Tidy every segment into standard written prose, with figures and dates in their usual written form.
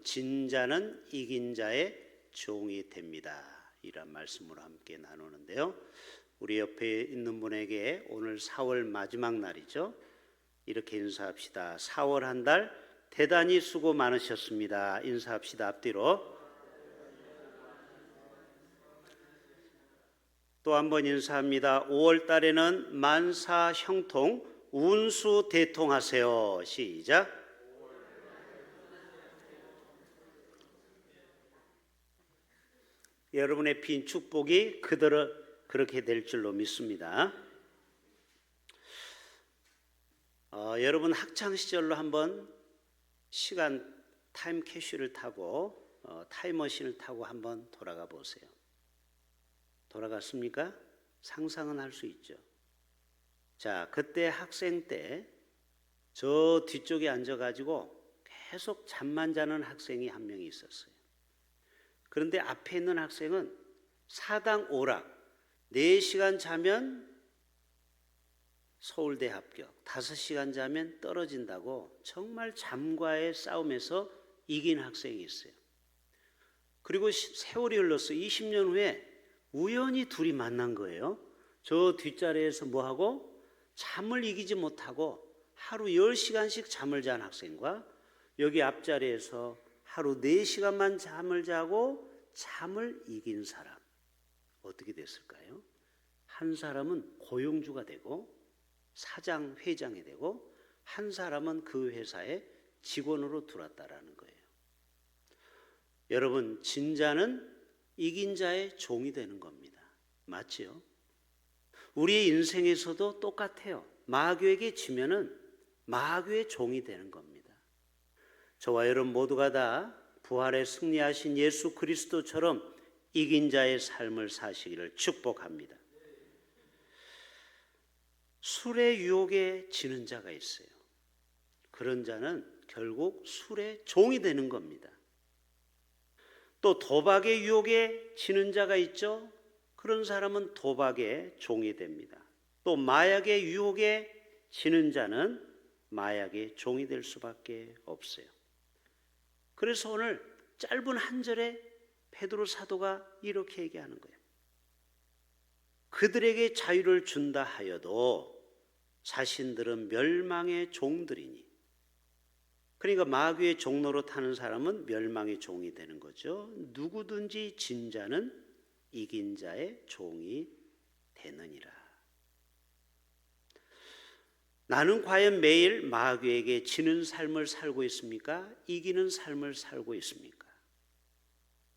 진자는 이긴 자의 종이 됩니다. 이런 말씀으로 함께 나누는데요. 우리 옆에 있는 분에게 오늘 4월 마지막 날이죠. 이렇게 인사합시다. 4월 한 달 대단히 수고 많으셨습니다. 인사합시다. 앞뒤로. 또 한 번 인사합니다. 5월 달에는 만사 형통, 운수 대통하세요. 시작. 여러분의 빈 축복이 그대로 그렇게 될 줄로 믿습니다. 여러분 학창 시절로 한번 시간 타임캐슐을 타고 타임머신을 타고 한번 돌아가 보세요. 돌아갔습니까? 상상은 할 수 있죠. 자, 그때 학생 때 저 뒤쪽에 앉아가지고 계속 잠만 자는 학생이 한 명이 있었어요. 그런데 앞에 있는 학생은 사당 오락, 4시간 자면 서울대 합격, 5시간 자면 떨어진다고 정말 잠과의 싸움에서 이긴 학생이 있어요. 그리고 세월이 흘렀어요. 20년 후에 우연히 둘이 만난 거예요. 저 뒷자리에서 뭐하고 잠을 이기지 못하고 하루 10시간씩 잠을 잔 학생과 여기 앞자리에서 하루 4시간만 잠을 자고 잠을 이긴 사람, 어떻게 됐을까요? 한 사람은 고용주가 되고 사장, 회장이 되고 한 사람은 그 회사에 직원으로 들어왔다라는 거예요. 여러분, 진자는 이긴 자의 종이 되는 겁니다. 맞지요? 우리의 인생에서도 똑같아요. 마귀에게 지면은 마귀의 종이 되는 겁니다. 저와 여러분 모두가 다 부활에 승리하신 예수 그리스도처럼 이긴 자의 삶을 사시기를 축복합니다. 술의 유혹에 지는 자가 있어요. 그런 자는 결국 술의 종이 되는 겁니다. 또 도박의 유혹에 지는 자가 있죠. 그런 사람은 도박의 종이 됩니다. 또 마약의 유혹에 지는 자는 마약의 종이 될 수밖에 없어요. 그래서 오늘 짧은 한 절에 베드로 사도가 이렇게 얘기하는 거예요. 그들에게 자유를 준다 하여도 자신들은 멸망의 종들이니. 그러니까 마귀의 종로로 타는 사람은 멸망의 종이 되는 거죠. 누구든지 진자는 이긴 자의 종이 되느니라. 나는 과연 매일 마귀에게 지는 삶을 살고 있습니까? 이기는 삶을 살고 있습니까?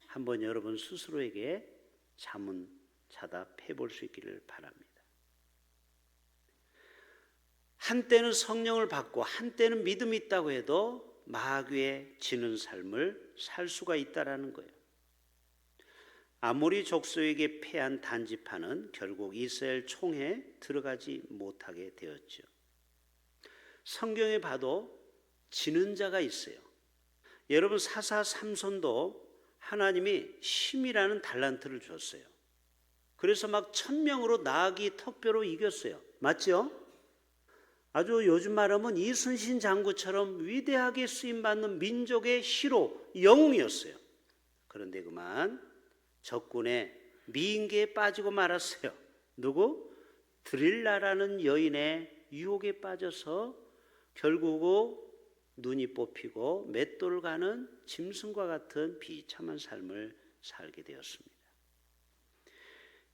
한번 여러분 스스로에게 자문자답해 볼 수 있기를 바랍니다. 한때는 성령을 받고 한때는 믿음이 있다고 해도 마귀에 지는 삶을 살 수가 있다라는 거예요. 아모리 족속에게 패한 단지파는 결국 이스라엘 총회에 들어가지 못하게 되었죠. 성경에 봐도 지는 자가 있어요. 여러분 사사 삼손도 하나님이 힘이라는 달란트를 줬어요. 그래서 막 1000명으로 나귀 턱뼈로 이겼어요. 맞죠? 아주 요즘 말하면 이순신 장군처럼 위대하게 쓰임받는 민족의 히로, 영웅이었어요. 그런데 그만 적군의 미인계에 빠지고 말았어요. 누구? 드릴라라는 여인의 유혹에 빠져서 결국 눈이 뽑히고 맷돌 가는 짐승과 같은 비참한 삶을 살게 되었습니다.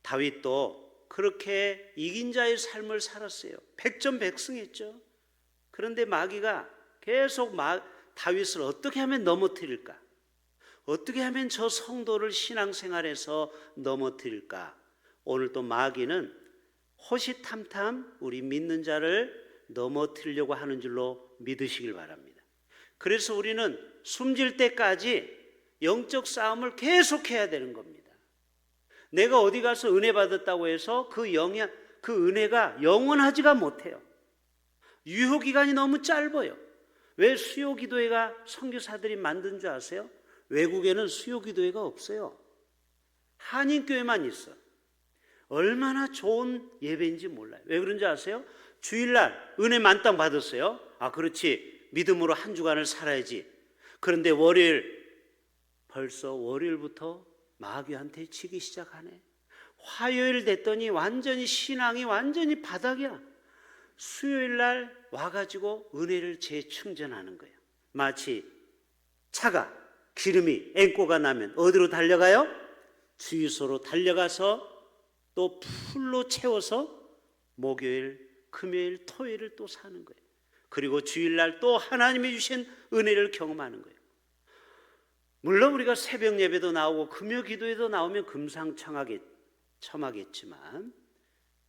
다윗도 그렇게 이긴 자의 삶을 살았어요. 백전백승했죠. 그런데 마귀가 계속 다윗을 어떻게 하면 넘어뜨릴까? 어떻게 하면 저 성도를 신앙생활에서 넘어뜨릴까? 오늘 또 마귀는 호시탐탐 우리 믿는 자를 넘어뜨리려고 하는 줄로 믿으시길 바랍니다. 그래서 우리는 숨질 때까지 영적 싸움을 계속해야 되는 겁니다. 내가 어디 가서 은혜 받았다고 해서 그 은혜가 영원하지가 못해요. 유효기간이 너무 짧아요. 왜 수요기도회가 선교사들이 만든 줄 아세요? 외국에는 수요기도회가 없어요. 한인교회만 있어. 얼마나 좋은 예배인지 몰라요. 왜 그런지 아세요? 주일날 은혜 만땅 받았어요. 아, 그렇지. 믿음으로 한 주간을 살아야지. 그런데 월요일 벌써 월요일부터 마귀한테 치기 시작하네. 화요일 됐더니 완전히 신앙이 완전히 바닥이야. 수요일 날 와가지고 은혜를 재충전하는 거예요. 마치 차가 기름이 앵꼬가 나면 어디로 달려가요? 주유소로 달려가서 또 풀로 채워서 목요일, 금요일, 토요일을 또 사는 거예요. 그리고 주일날 또 하나님이 주신 은혜를 경험하는 거예요. 물론 우리가 새벽 예배도 나오고 금요 기도에도 나오면 금상첨화겠지만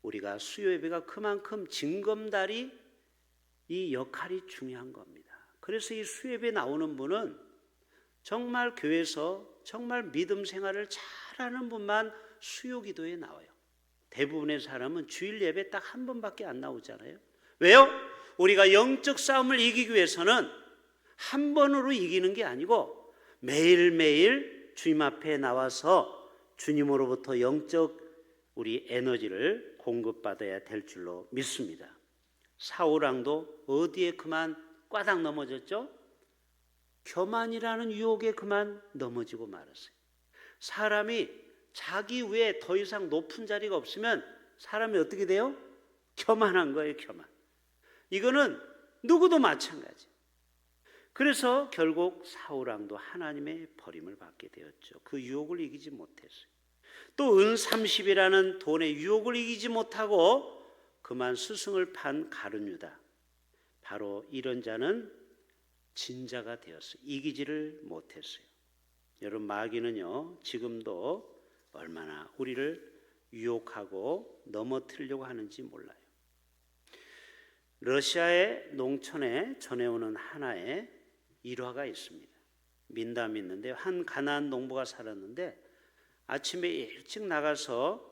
우리가 수요 예배가 그만큼 징검다리 이 역할이 중요한 겁니다. 그래서 이 수요 예배 나오는 분은 정말 교회에서 정말 믿음 생활을 잘하는 분만 수요 기도에 나와요. 대부분의 사람은 주일 예배 딱 한 번밖에 안 나오잖아요. 왜요? 우리가 영적 싸움을 이기기 위해서는 한 번으로 이기는 게 아니고 매일매일 주님 앞에 나와서 주님으로부터 영적 우리 에너지를 공급받아야 될 줄로 믿습니다. 사울왕도 어디에 그만 꽈당 넘어졌죠? 교만이라는 유혹에 그만 넘어지고 말았어요. 사람이 자기 외에 더 이상 높은 자리가 없으면 사람이 어떻게 돼요? 교만한 거예요, 교만. 이거는 누구도 마찬가지. 그래서 결국 사울왕도 하나님의 버림을 받게 되었죠. 그 유혹을 이기지 못했어요. 또 은 30이라는 돈의 유혹을 이기지 못하고 그만 스승을 판 가룟유다. 바로 이런 자는 진자가 되었어요. 이기지를 못했어요. 여러분, 마귀는요 지금도 얼마나 우리를 유혹하고 넘어뜨리려고 하는지 몰라요. 러시아의 농촌에 전해오는 하나의 일화가 있습니다. 민담이 있는데 한 가난한 농부가 살았는데 아침에 일찍 나가서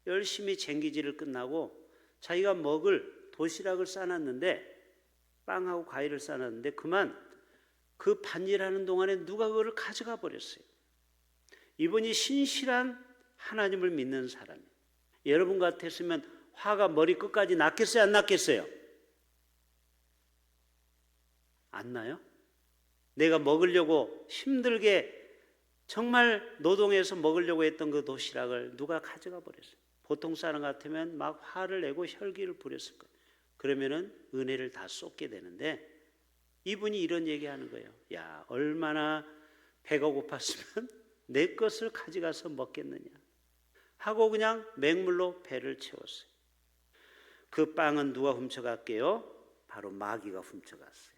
열심히 쟁기질을 끝나고 자기가 먹을 도시락을 싸놨는데 빵하고 과일을 싸놨는데 그만 그 밭일하는 동안에 누가 그걸 가져가 버렸어요. 이분이 신실한 하나님을 믿는 사람이에요. 여러분 같았으면 화가 머리 끝까지 났겠어요, 안 났겠어요? 안 나요? 내가 먹으려고 힘들게 정말 노동해서 먹으려고 했던 그 도시락을 누가 가져가 버렸어요. 보통 사람 같으면 막 화를 내고 혈기를 부렸을 거예요. 그러면은 은혜를 다 쏟게 되는데 이분이 이런 얘기하는 거예요. 야, 얼마나 배가 고팠으면 내 것을 가져가서 먹겠느냐 하고 그냥 맹물로 배를 채웠어요. 그 빵은 누가 훔쳐갔게요? 바로 마귀가 훔쳐갔어요.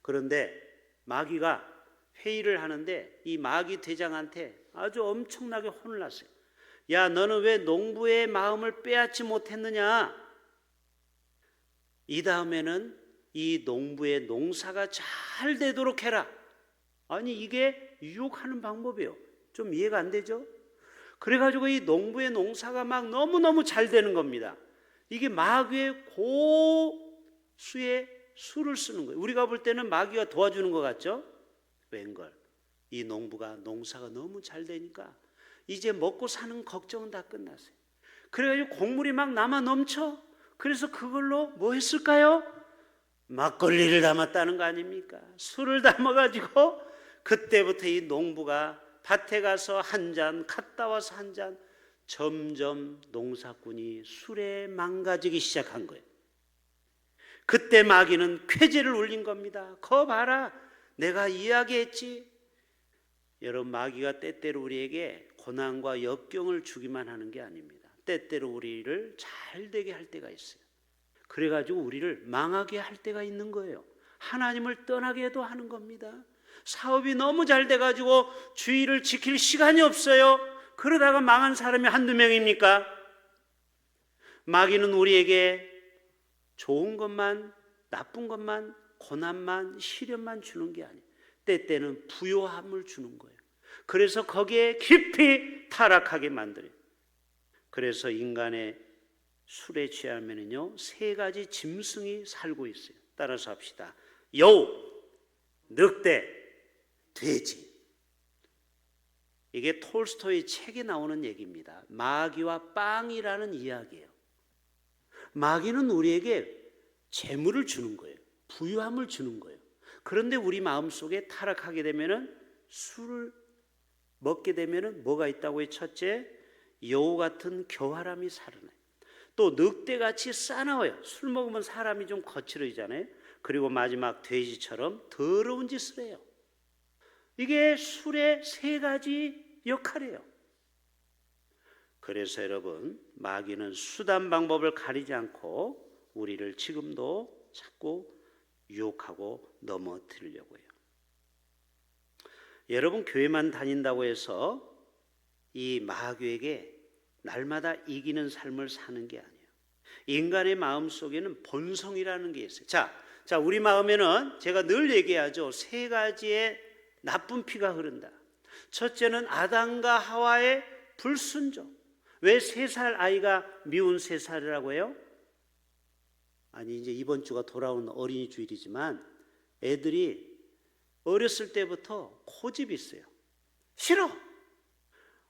그런데 마귀가 회의를 하는데 이 마귀 대장한테 아주 엄청나게 혼을 났어요. 야, 너는 왜 농부의 마음을 빼앗지 못했느냐? 이 다음에는 이 농부의 농사가 잘 되도록 해라. 아니, 이게 유혹하는 방법이에요. 좀 이해가 안 되죠? 그래가지고 이 농부의 농사가 막 너무너무 잘 되는 겁니다. 이게 마귀의 고수의 수를 쓰는 거예요. 우리가 볼 때는 마귀가 도와주는 것 같죠? 웬걸, 이 농부가 농사가 너무 잘 되니까 이제 먹고 사는 걱정은 다 끝났어요. 그래가지고 곡물이 막 남아 넘쳐. 그래서 그걸로 뭐 했을까요? 막걸리를 담았다는 거 아닙니까? 술을 담아가지고 그때부터 이 농부가 밭에 가서 한 잔, 갔다 와서 한 잔, 점점 농사꾼이 술에 망가지기 시작한 거예요. 그때 마귀는 쾌재를 울린 겁니다. 거 봐라, 내가 이야기했지. 여러분, 마귀가 때때로 우리에게 고난과 역경을 주기만 하는 게 아닙니다. 때때로 우리를 잘 되게 할 때가 있어요. 그래가지고 우리를 망하게 할 때가 있는 거예요. 하나님을 떠나게도 하는 겁니다. 사업이 너무 잘 돼가지고 주의를 지킬 시간이 없어요. 그러다가 망한 사람이 한두 명입니까? 마귀는 우리에게 좋은 것만, 나쁜 것만, 고난만, 시련만 주는 게 아니에요. 때때는 부요함을 주는 거예요. 그래서 거기에 깊이 타락하게 만들어요. 그래서 인간의 술에 취하면은요, 세 가지 짐승이 살고 있어요. 따라서 합시다. 여우, 늑대, 돼지. 이게 톨스토이 책에 나오는 얘기입니다. 마귀와 빵이라는 이야기예요. 마귀는 우리에게 재물을 주는 거예요. 부유함을 주는 거예요. 그런데 우리 마음속에 타락하게 되면은 술을 먹게 되면은 뭐가 있다고요? 첫째, 여우 같은 교활함이 살아나요. 또 늑대같이 싸나워요. 술 먹으면 사람이 좀 거칠어지잖아요. 그리고 마지막 돼지처럼 더러운 짓을 해요. 이게 술의 세 가지 역할이에요. 그래서 여러분, 마귀는 수단 방법을 가리지 않고 우리를 지금도 자꾸 유혹하고 넘어뜨리려고 해요. 여러분, 교회만 다닌다고 해서 이 마귀에게 날마다 이기는 삶을 사는 게 아니에요. 인간의 마음 속에는 본성이라는 게 있어요. 자, 우리 마음에는 제가 늘 얘기하죠. 세 가지의 나쁜 피가 흐른다. 첫째는 아담과 하와의 불순종. 왜 3살 아이가 미운 3살이라고 해요? 아니, 이제 이번 주가 돌아오는 어린이 주일이지만 애들이 어렸을 때부터 고집이 있어요. 싫어!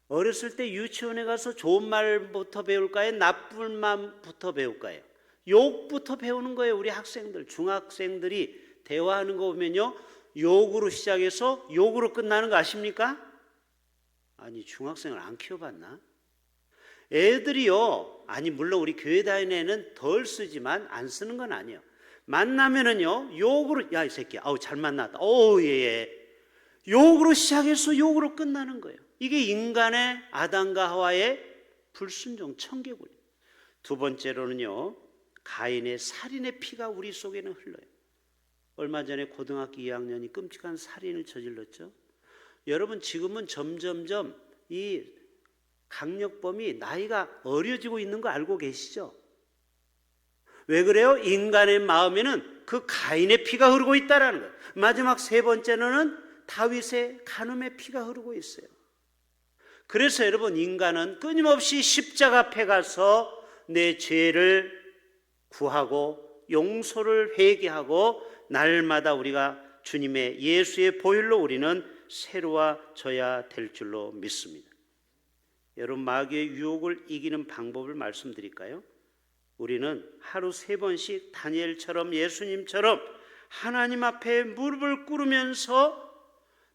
어렸을 때 유치원에 가서 좋은 말부터 배울까요? 나쁜 말부터 배울까요? 욕부터 배우는 거예요. 우리 학생들, 중학생들이 대화하는 거 보면요, 욕으로 시작해서 욕으로 끝나는 거 아십니까? 아니, 중학생을 안 키워봤나? 애들이요, 아니 물론 우리 교회 다니는 애는 덜 쓰지만 안 쓰는 건 아니에요. 만나면은요, 욕으로, 야 이 새끼, 아우 잘 만났다, 어우 예, 욕으로 시작해서 욕으로 끝나는 거예요. 이게 인간의 아담과 하와의 불순종, 청개구리. 두 번째로는요, 가인의 살인의 피가 우리 속에는 흘러요. 얼마 전에 고등학교 2학년이 끔찍한 살인을 저질렀죠. 여러분, 지금은 점점점 이 강력범이 나이가 어려지고 있는 거 알고 계시죠? 왜 그래요? 인간의 마음에는 그 가인의 피가 흐르고 있다라는 거예요. 마지막 세 번째로는 다윗의 간음의 피가 흐르고 있어요. 그래서 여러분, 인간은 끊임없이 십자가 앞에 가서 내 죄를 구하고 용서를 회개하고 날마다 우리가 주님의 예수의 보혈로 우리는 새로워져야 될 줄로 믿습니다. 여러분, 마귀의 유혹을 이기는 방법을 말씀드릴까요? 우리는 하루 3번씩 다니엘처럼 예수님처럼 하나님 앞에 무릎을 꿇으면서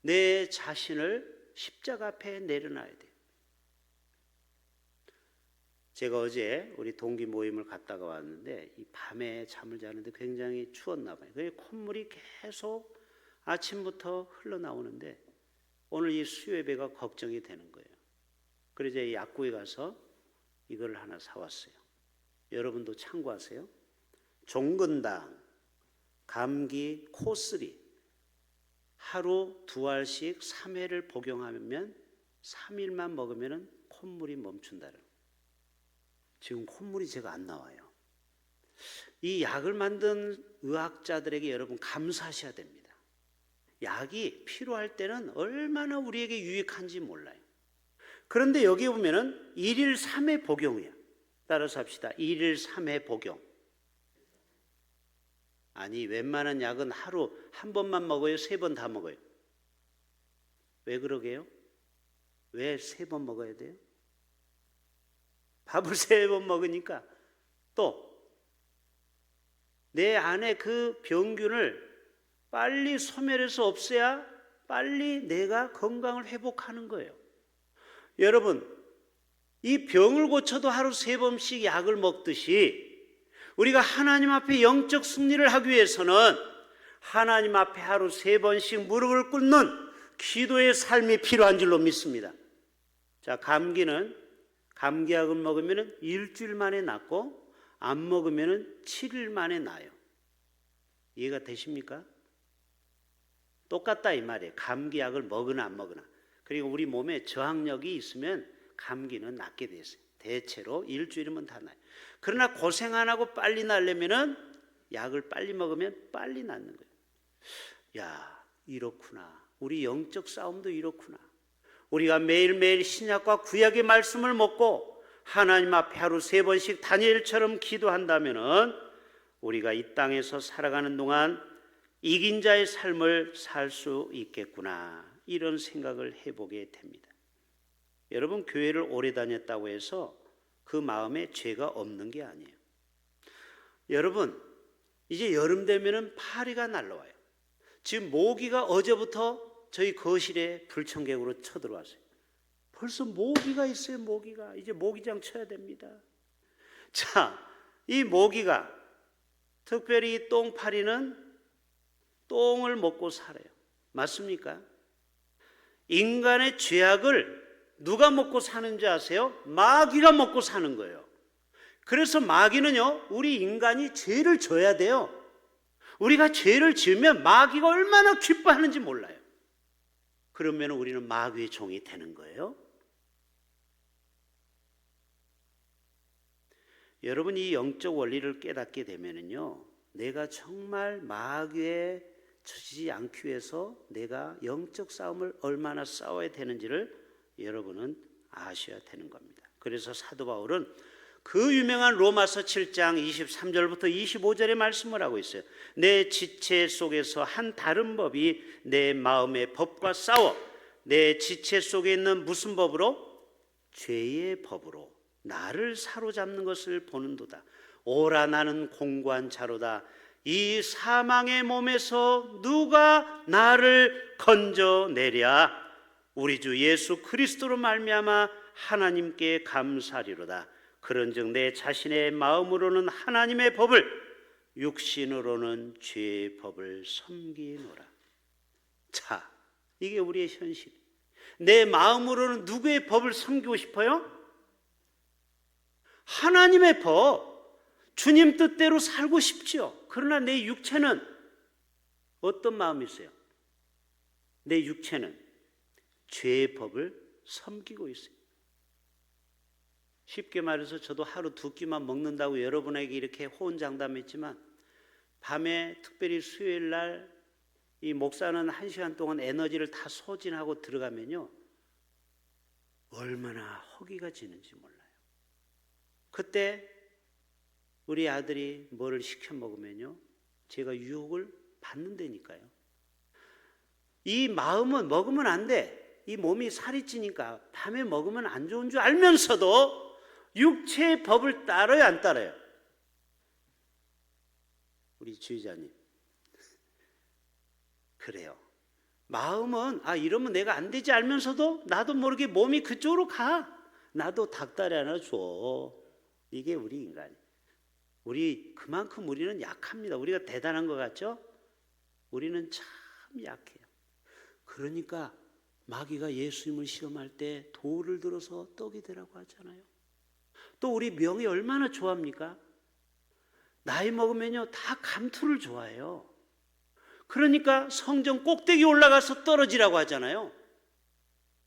내 자신을 십자가 앞에 내려놔야 돼요. 제가 어제 우리 동기 모임을 갔다가 왔는데 이 밤에 잠을 자는데 굉장히 추웠나 봐요. 그래서 콧물이 계속 아침부터 흘러나오는데 오늘 이 수요예배가 걱정이 되는 거예요. 그래서 이제 약국에 가서 이걸 하나 사왔어요. 여러분도 참고하세요. 종근당, 감기, 코쓰리 하루 2알씩 3회를 복용하면 3일만 먹으면 콧물이 멈춘다는 거예요. 지금 콧물이 제가 안 나와요. 이 약을 만든 의학자들에게 여러분 감사하셔야 됩니다. 약이 필요할 때는 얼마나 우리에게 유익한지 몰라요. 그런데 여기 보면은 1일 3회 복용이에요. 따라서 합시다. 1일 3회 복용. 아니, 웬만한 약은 하루 한 번만 먹어요? 3번 다 먹어요? 왜 그러게요? 왜 3번 먹어야 돼요? 밥을 3번 먹으니까 또 내 안에 그 병균을 빨리 소멸해서 없애야 빨리 내가 건강을 회복하는 거예요. 여러분, 이 병을 고쳐도 하루 3번씩 약을 먹듯이 우리가 하나님 앞에 영적 승리를 하기 위해서는 하나님 앞에 하루 3번씩 무릎을 꿇는 기도의 삶이 필요한 줄로 믿습니다. 자, 감기는 감기약을 먹으면 일주일 만에 낫고 안 먹으면 7일 만에 나요. 이해가 되십니까? 똑같다 이 말이에요. 감기약을 먹으나 안 먹으나. 그리고 우리 몸에 저항력이 있으면 감기는 낫게 돼 있어요. 대체로 일주일이면 다 나요. 그러나 고생 안 하고 빨리 나려면은 약을 빨리 먹으면 빨리 낫는 거예요. 야, 이렇구나. 우리 영적 싸움도 이렇구나. 우리가 매일매일 신약과 구약의 말씀을 먹고 하나님 앞에 하루 3번씩 다니엘처럼 기도한다면은 우리가 이 땅에서 살아가는 동안 이긴 자의 삶을 살 수 있겠구나, 이런 생각을 해보게 됩니다. 여러분, 교회를 오래 다녔다고 해서 그 마음에 죄가 없는 게 아니에요. 여러분, 이제 여름 되면은 파리가 날라와요. 지금 모기가 어제부터 저희 거실에 불청객으로 쳐들어왔어요. 벌써 모기가 있어요. 모기가. 이제 모기장 쳐야 됩니다. 자, 이 모기가, 특별히 똥파리는 똥을 먹고 살아요. 맞습니까? 인간의 죄악을 누가 먹고 사는지 아세요? 마귀가 먹고 사는 거예요. 그래서 마귀는요, 우리 인간이 죄를 져야 돼요. 우리가 죄를 지으면 마귀가 얼마나 기뻐하는지 몰라요. 그러면 우리는 마귀의 종이 되는 거예요. 여러분, 이 영적 원리를 깨닫게 되면은요, 내가 정말 마귀에 처지지 않기 위해서 내가 영적 싸움을 얼마나 싸워야 되는지를 여러분은 아셔야 되는 겁니다. 그래서 사도 바울은 그 유명한 로마서 7장 23절부터 25절의 말씀을 하고 있어요. 내 지체 속에서 한 다른 법이 내 마음의 법과 싸워 내 지체 속에 있는 무슨 법으로? 죄의 법으로 나를 사로잡는 것을 보는도다. 오라 나는 공고한 자로다. 이 사망의 몸에서 누가 나를 건져내랴. 우리 주 예수 그리스도로 말미암아 하나님께 감사리로다. 그런즉 내 자신의 마음으로는 하나님의 법을, 육신으로는 죄의 법을 섬기노라. 자, 이게 우리의 현실. 내 마음으로는 누구의 법을 섬기고 싶어요? 하나님의 법, 주님 뜻대로 살고 싶죠. 그러나 내 육체는 어떤 마음이 있어요? 내 육체는 죄의 법을 섬기고 있어요. 쉽게 말해서 저도 하루 두 끼만 먹는다고 여러분에게 이렇게 호언장담했지만, 밤에 특별히 수요일 날 이 목사는 1시간 동안 에너지를 다 소진하고 들어가면요, 얼마나 허기가 지는지 몰라요. 그때 우리 아들이 뭐를 시켜 먹으면요, 제가 유혹을 받는다니까요. 이 마음은 먹으면 안 돼. 이 몸이 살이 찌니까 밤에 먹으면 안 좋은 줄 알면서도 육체의 법을 따라요, 안 따라요? 우리 주의자님, 그래요. 마음은 이러면 내가 안 되지 알면서도 나도 모르게 몸이 그쪽으로 가. 나도 닭다리 하나 줘. 이게 우리 인간이. 그만큼 우리는 약합니다. 우리가 대단한 것 같죠? 우리는 참 약해요. 그러니까 마귀가 예수님을 시험할 때 돌을 들어서 떡이 되라고 하잖아요. 또 우리 명이 얼마나 좋아합니까? 나이 먹으면요, 다 감투를 좋아해요. 그러니까 성전 꼭대기 올라가서 떨어지라고 하잖아요.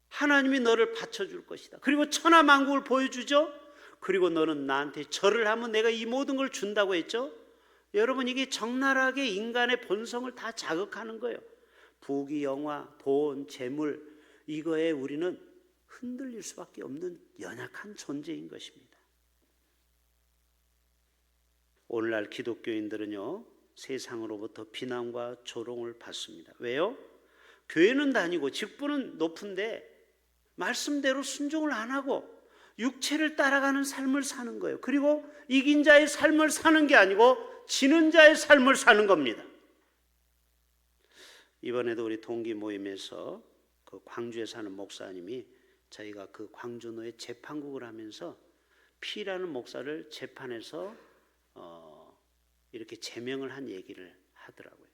하나님이 너를 받쳐줄 것이다. 그리고 천하만국을 보여주죠. 그리고 너는 나한테 절을 하면 내가 이 모든 걸 준다고 했죠. 여러분, 이게 적나라하게 인간의 본성을 다 자극하는 거예요. 부귀, 영화, 돈, 재물, 이거에 우리는 흔들릴 수밖에 없는 연약한 존재인 것입니다. 오늘날 기독교인들은요, 세상으로부터 비난과 조롱을 받습니다. 왜요? 교회는 다니고 직분은 높은데 말씀대로 순종을 안 하고 육체를 따라가는 삶을 사는 거예요. 그리고 이긴 자의 삶을 사는 게 아니고 지는 자의 삶을 사는 겁니다. 이번에도 우리 동기 모임에서 그 광주에 사는 목사님이 저희가 그 광주노예 재판국을 하면서 피라는 목사를 재판에서 이렇게 제명을 한 얘기를 하더라고요.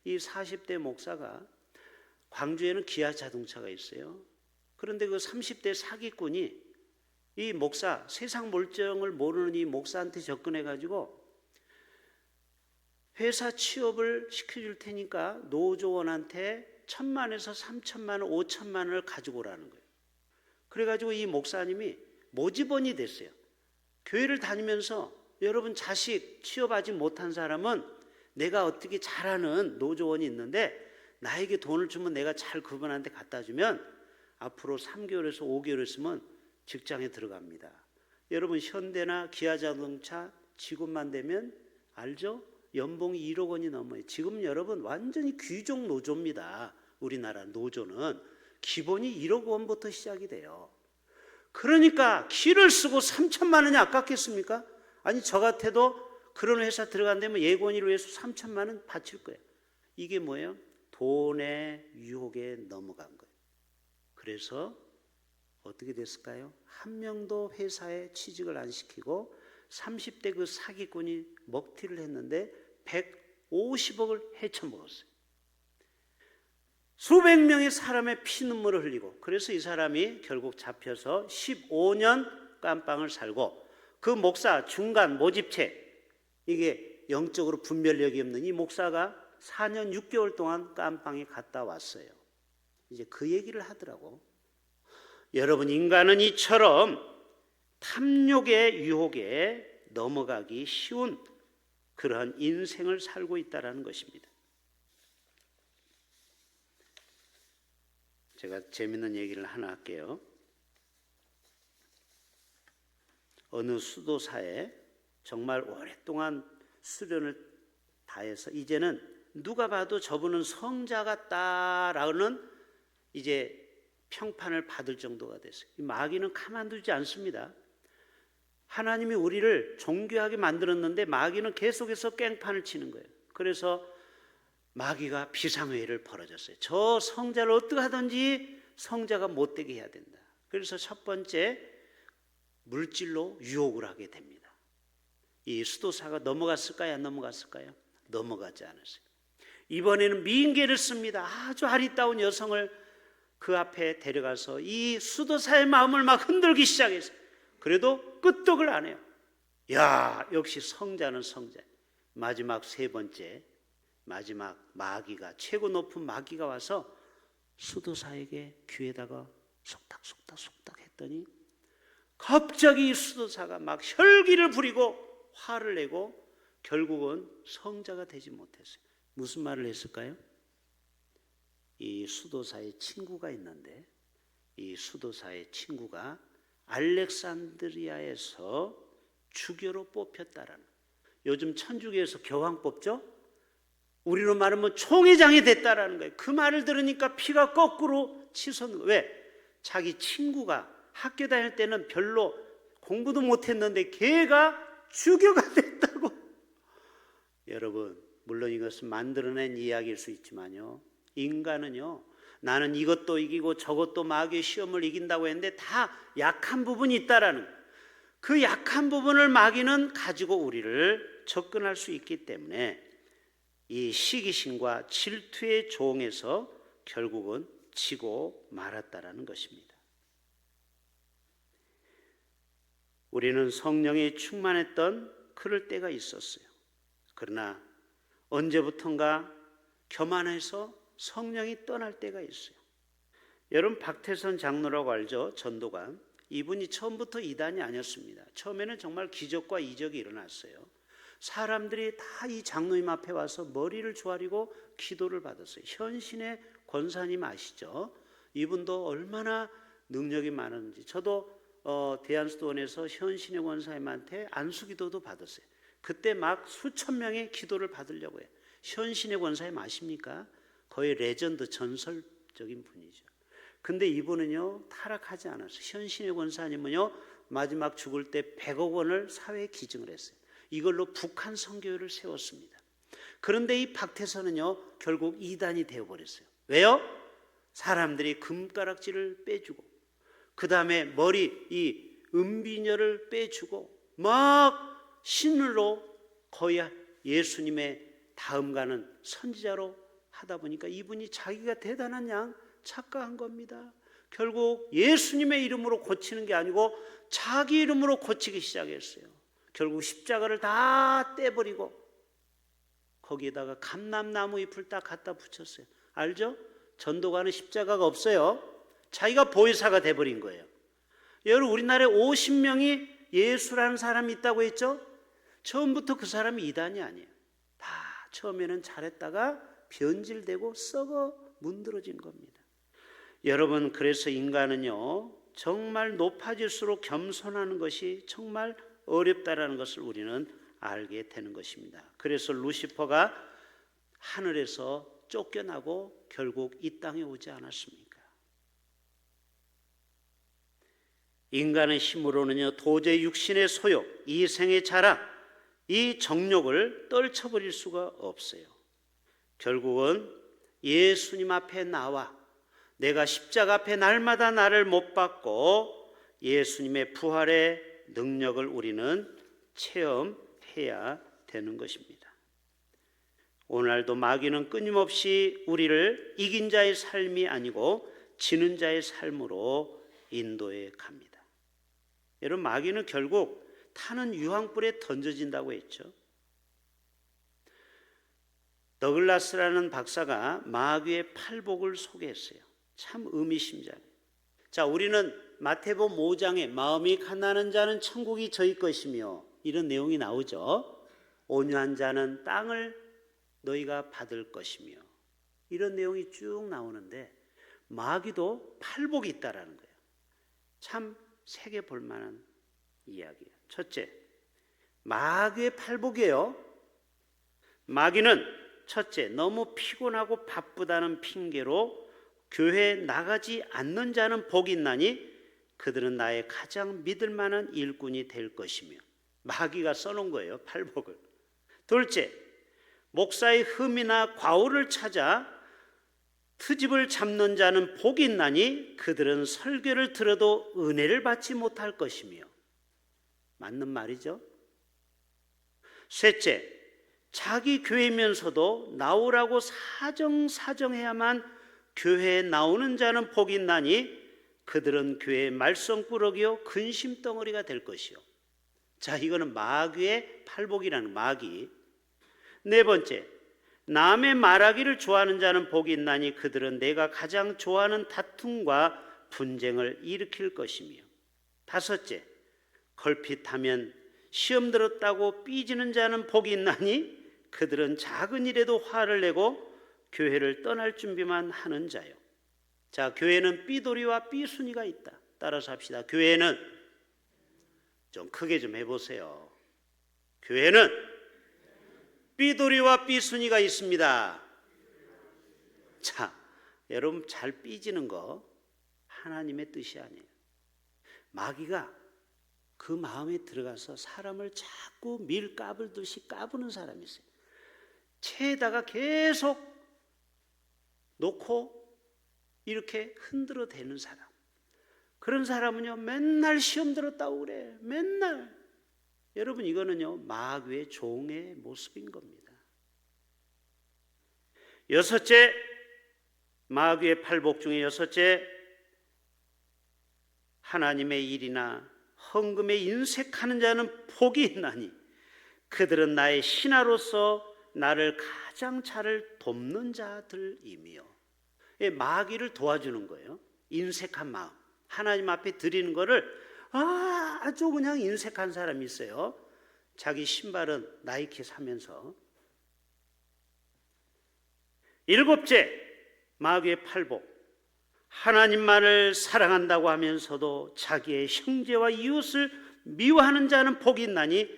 이 40대 목사가, 광주에는 기아 자동차가 있어요. 그런데 그 30대 사기꾼이 이 목사, 세상 몰정을 모르는 이 목사한테 접근해가지고 회사 취업을 시켜줄 테니까 노조원한테 1,000만에서 3,000만 원, 5,000만 원을 가지고 오라는 거예요. 그래가지고 이 목사님이 모집원이 됐어요. 교회를 다니면서 여러분, 자식 취업하지 못한 사람은 내가 어떻게 잘하는 노조원이 있는데 나에게 돈을 주면 내가 잘 그분한테 갖다 주면 앞으로 3개월에서 5개월 있으면 직장에 들어갑니다. 여러분, 현대나 기아자동차 직원만 되면 알죠? 연봉이 1억 원이 넘어요. 지금 여러분 완전히 귀족 노조입니다. 우리나라 노조는 기본이 1억 원부터 시작이 돼요. 그러니까 기를 쓰고 3,000만 원이 아깝겠습니까? 아니, 저 같아도 그런 회사 들어간다면 예고원을 위해서 3,000만 원 바칠 거예요. 이게 뭐예요? 돈의 유혹에 넘어간 거예요. 그래서 어떻게 됐을까요? 한 명도 회사에 취직을 안 시키고 30대 그 사기꾼이 먹튀를 했는데 150억을 헤쳐먹었어요. 수백 명의 사람의 피눈물을 흘리고, 그래서 이 사람이 결국 잡혀서 15년 깜빵을 살고, 그 목사 중간 모집체, 이게 영적으로 분별력이 없는 이 목사가 4년 6개월 동안 깜빵에 갔다 왔어요. 이제 그 얘기를 하더라고. 여러분, 인간은 이처럼 탐욕의 유혹에 넘어가기 쉬운 그러한 인생을 살고 있다는 것입니다. 제가 재밌는 얘기를 하나 할게요. 어느 수도사에 정말 오랫동안 수련을 다해서 이제는 누가 봐도 저분은 성자 같다라는 이제 평판을 받을 정도가 됐어요. 마귀는 가만두지 않습니다. 하나님이 우리를 존귀하게 만들었는데 마귀는 계속해서 깽판을 치는 거예요. 그래서 마귀가 비상회의를 벌어졌어요. 저 성자를 어떻게 하든지 성자가 못되게 해야 된다. 그래서 첫 번째, 물질로 유혹을 하게 됩니다. 이 수도사가 넘어갔을까요? 안 넘어갔을까요? 넘어가지 않았어요. 이번에는 미인계를 씁니다. 아주 아리따운 여성을 그 앞에 데려가서 이 수도사의 마음을 막 흔들기 시작했어요. 그래도 끄떡을 안 해요. 야, 역시 성자는 성자. 마지막 세 번째, 마지막 마귀가, 최고 높은 마귀가 와서 수도사에게 귀에다가 속닥 했더니 갑자기 이 수도사가 막 혈기를 부리고 화를 내고 결국은 성자가 되지 못했어요. 무슨 말을 했을까요? 이 수도사의 친구가 있는데, 이 수도사의 친구가 알렉산드리아에서 주교로 뽑혔다라는, 요즘 천주교에서 교황 뽑죠? 우리로 말하면 총회장이 됐다라는 거예요. 그 말을 들으니까 피가 거꾸로 치솟는 거예요. 왜? 자기 친구가 학교 다닐 때는 별로 공부도 못했는데 걔가 주교가 됐다고. 여러분, 물론 이것은 만들어낸 이야기일 수 있지만요, 인간은요, 나는 이것도 이기고 저것도 마귀의 시험을 이긴다고 했는데 다 약한 부분이 있다라는, 그 약한 부분을 마귀는 가지고 우리를 접근할 수 있기 때문에 이 시기심과 질투의 종에서 결국은 지고 말았다라는 것입니다. 우리는 성령이 충만했던 그럴 때가 있었어요. 그러나 언제부턴가 교만해서 성령이 떠날 때가 있어요. 여러분, 박태선 장로라고 알죠? 전도관. 이분이 처음부터 이단이 아니었습니다. 처음에는 정말 기적과 이적이 일어났어요. 사람들이 다 이 장로님 앞에 와서 머리를 조아리고 기도를 받았어요. 현신의 권사님 아시죠? 이분도 얼마나 능력이 많은지. 저도 대한수도원에서 현신의 권사님한테 안수기도도 받았어요. 그때 막 수천 명의 기도를 받으려고 해요. 현신의 권사님 아십니까? 거의 레전드, 전설적인 분이죠. 근데 이분은요, 타락하지 않았어요. 현신의 권사님은요, 마지막 죽을 때 100억 원을 사회에 기증을 했어요. 이걸로 북한 선교회를 세웠습니다. 그런데 이 박태선은요, 결국 이단이 되어버렸어요. 왜요? 사람들이 금가락지를 빼주고, 그 다음에 머리 이 은비녀를 빼주고, 막 신을로 거의 예수님의 다음 가는 선지자로 하다 보니까 이분이 자기가 대단한 양 착각한 겁니다. 결국 예수님의 이름으로 고치는 게 아니고 자기 이름으로 고치기 시작했어요. 결국 십자가를 다 떼버리고 거기에다가 감람나무 잎을 딱 갖다 붙였어요. 알죠? 전도가는 십자가가 없어요. 자기가 보혜사가 돼버린 거예요. 여러분, 우리나라에 50명이 예수라는 사람이 있다고 했죠? 처음부터 그 사람이 이단이 아니에요. 다 처음에는 잘했다가 변질되고 썩어 문드러진 겁니다. 여러분, 그래서 인간은요, 정말 높아질수록 겸손하는 것이 정말 어렵다라는 것을 우리는 알게 되는 것입니다. 그래서 루시퍼가 하늘에서 쫓겨나고 결국 이 땅에 오지 않았습니까? 인간의 힘으로는요, 도저히 육신의 소욕, 이생의 자랑, 이 정욕을 떨쳐버릴 수가 없어요. 결국은 예수님 앞에 나와 내가 십자가 앞에 날마다 나를 못 박고 예수님의 부활의 능력을 우리는 체험해야 되는 것입니다. 오늘날도 마귀는 끊임없이 우리를 이긴 자의 삶이 아니고 지는 자의 삶으로 인도해 갑니다. 여러분, 마귀는 결국 타는 유황불에 던져진다고 했죠. 더글라스라는 박사가 마귀의 팔복을 소개했어요. 참 의미심장해요. 자, 우리는 마태복음 5장에 마음이 가난한 자는 천국이 저희 것이며 이런 내용이 나오죠. 온유한 자는 땅을 너희가 받을 것이며 이런 내용이 쭉 나오는데 마귀도 팔복이 있다라는 거예요. 참 새겨볼 만한 이야기예요. 첫째, 마귀의 팔복이에요. 마귀는 첫째, 너무 피곤하고 바쁘다는 핑계로 교회에 나가지 않는 자는 복이 있나니 그들은 나의 가장 믿을 만한 일꾼이 될 것이며, 마귀가 써놓은 거예요, 팔복을. 둘째, 목사의 흠이나 과오를 찾아 트집을 잡는 자는 복이 있나니 그들은 설교를 들어도 은혜를 받지 못할 것이며, 맞는 말이죠. 셋째, 자기 교회면서도 나오라고 사정해야만 교회에 나오는 자는 복이 있나니 그들은 교회의 말썽꾸러기요 근심덩어리가 될 것이요. 자, 이거는 마귀의 팔복이라는 마귀. 네 번째, 남의 말하기를 좋아하는 자는 복이 있나니 그들은 내가 가장 좋아하는 다툼과 분쟁을 일으킬 것이며. 다섯째, 걸핏하면 시험 들었다고 삐지는 자는 복이 있나니 그들은 작은 일에도 화를 내고 교회를 떠날 준비만 하는 자요. 자, 교회는 삐돌이와 삐순이가 있다. 따라서 합시다. 교회는, 좀 크게 좀 해보세요. 교회는 삐돌이와 삐순이가 있습니다. 자, 여러분, 잘 삐지는 거 하나님의 뜻이 아니에요. 마귀가 그 마음에 들어가서 사람을 자꾸 밀 까불듯이 까부는 사람이 있어요. 채에다가 계속 놓고 이렇게 흔들어 대는 사람. 그런 사람은요, 맨날 시험 들었다고 그래. 맨날. 여러분, 이거는요, 마귀의 종의 모습인 겁니다. 여섯째, 마귀의 팔복 중에 여섯째, 하나님의 일이나 헌금에 인색하는 자는 복이 있나니 그들은 나의 신하로서 나를 가장 잘 돕는 자들이며. 마귀를 도와주는 거예요. 인색한 마음, 하나님 앞에 드리는 거를 아주 그냥 인색한 사람이 있어요. 자기 신발은 나이키 사면서. 일곱째, 마귀의 팔복, 하나님만을 사랑한다고 하면서도 자기의 형제와 이웃을 미워하는 자는 복이 있나니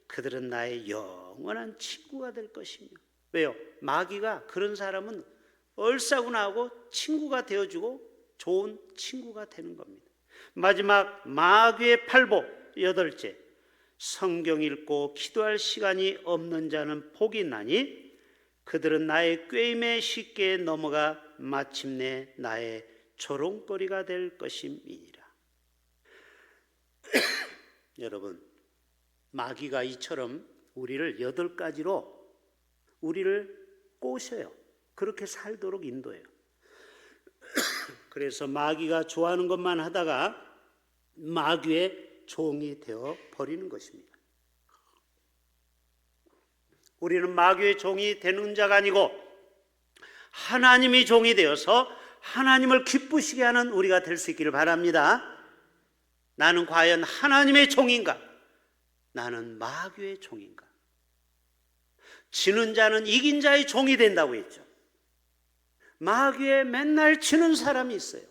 그들은 나의 영원한 친구가 될 것이며. 왜요? 마귀가 그런 사람은 얼싸구나 하고 친구가 되어주고 좋은 친구가 되는 겁니다. 마지막, 마귀의 팔복, 여덟째, 성경 읽고 기도할 시간이 없는 자는 복이 있나니 그들은 나의 꾀임에 쉽게 넘어가 마침내 나의 조롱거리가 될 것임이니라. 여러분, 마귀가 이처럼 우리를 8가지로 우리를 꼬셔요. 그렇게 살도록 인도해요. 그래서 마귀가 좋아하는 것만 하다가 마귀의 종이 되어 버리는 것입니다. 우리는 마귀의 종이 되는 자가 아니고 하나님의 종이 되어서 하나님을 기쁘시게 하는 우리가 될 수 있기를 바랍니다. 나는 과연 하나님의 종인가? 나는 마귀의 종인가? 지는 자는 이긴 자의 종이 된다고 했죠. 마귀에 맨날 지는 사람이 있어요.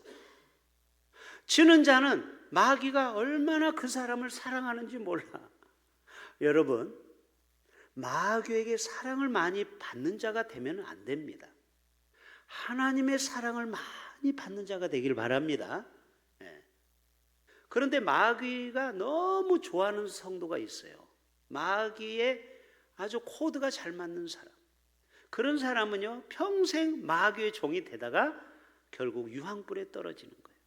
지는 자는 마귀가 얼마나 그 사람을 사랑하는지 몰라. 여러분, 마귀에게 사랑을 많이 받는 자가 되면 안 됩니다. 하나님의 사랑을 많이 받는 자가 되길 바랍니다. 그런데 마귀가 너무 좋아하는 성도가 있어요. 마귀의 아주 코드가 잘 맞는 사람. 그런 사람은요, 평생 마귀의 종이 되다가 결국 유황불에 떨어지는 거예요.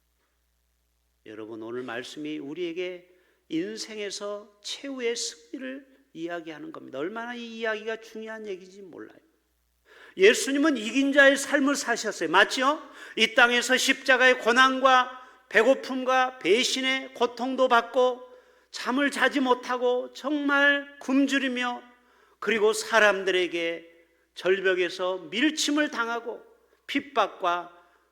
여러분, 오늘 말씀이 우리에게 인생에서 최후의 승리를 이야기하는 겁니다. 얼마나 이 이야기가 중요한 얘기인지 몰라요. 예수님은 이긴 자의 삶을 사셨어요. 맞죠? 이 땅에서 십자가의 고난과 배고픔과 배신의 고통도 받고 잠을 자지 못하고 정말 굶주리며, 그리고 사람들에게 절벽에서 밀침을 당하고 핍박과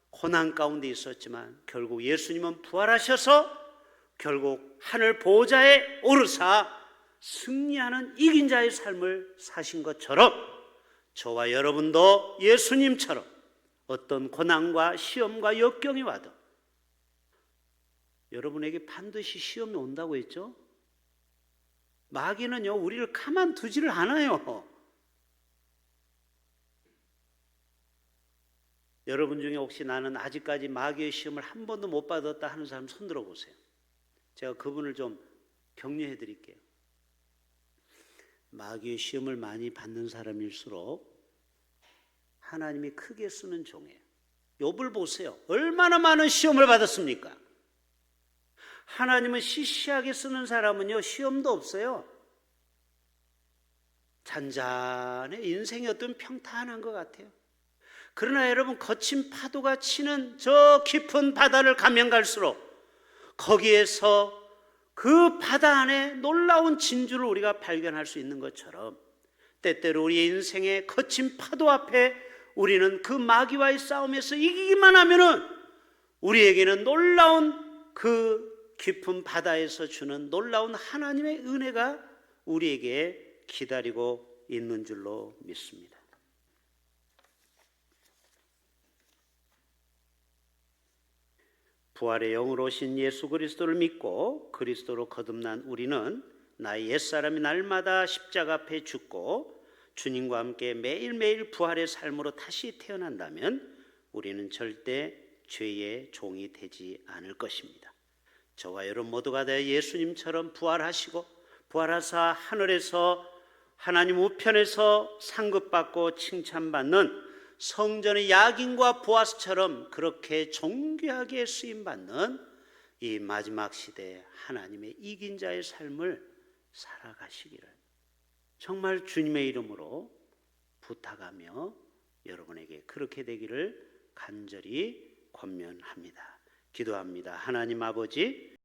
고난 가운데 있었지만 결국 예수님은 부활하셔서 결국 하늘 보좌에 오르사 승리하는 이긴 자의 삶을 사신 것처럼, 저와 여러분도 예수님처럼 어떤 고난과 시험과 역경이 와도, 여러분에게 반드시 시험이 온다고 했죠? 마귀는요, 우리를 가만두지를 않아요. 여러분 중에 혹시 나는 아직까지 마귀의 시험을 한 번도 못 받았다 하는 사람 손 들어보세요. 제가 그분을 좀 격려해 드릴게요. 마귀의 시험을 많이 받는 사람일수록 하나님이 크게 쓰는 종이에요. 욥을 보세요. 얼마나 많은 시험을 받았습니까? 하나님은 시시하게 쓰는 사람은요, 시험도 없어요. 잔잔해. 인생이 어떤 평탄한 것 같아요. 그러나 여러분, 거친 파도가 치는 저 깊은 바다를 가면 갈수록 거기에서 그 바다 안에 놀라운 진주를 우리가 발견할 수 있는 것처럼, 때때로 우리의 인생의 거친 파도 앞에 우리는 그 마귀와의 싸움에서 이기기만 하면은 우리에게는 놀라운 그 깊은 바다에서 주는 놀라운 하나님의 은혜가 우리에게 기다리고 있는 줄로 믿습니다. 부활의 영으로 오신 예수 그리스도를 믿고 그리스도로 거듭난 우리는 나의 옛사람이 날마다 십자가 앞에 죽고 주님과 함께 매일매일 부활의 삶으로 다시 태어난다면 우리는 절대 죄의 종이 되지 않을 것입니다. 저와 여러분 모두가 다 예수님처럼 부활하시고 부활하사 하늘에서 하나님 우편에서 상급받고 칭찬받는 성전의 야긴과 보아스처럼 그렇게 존귀하게 쓰임받는 이 마지막 시대에 하나님의 이긴 자의 삶을 살아가시기를 정말 주님의 이름으로 부탁하며 여러분에게 그렇게 되기를 간절히 권면합니다. 기도합니다. 하나님 아버지,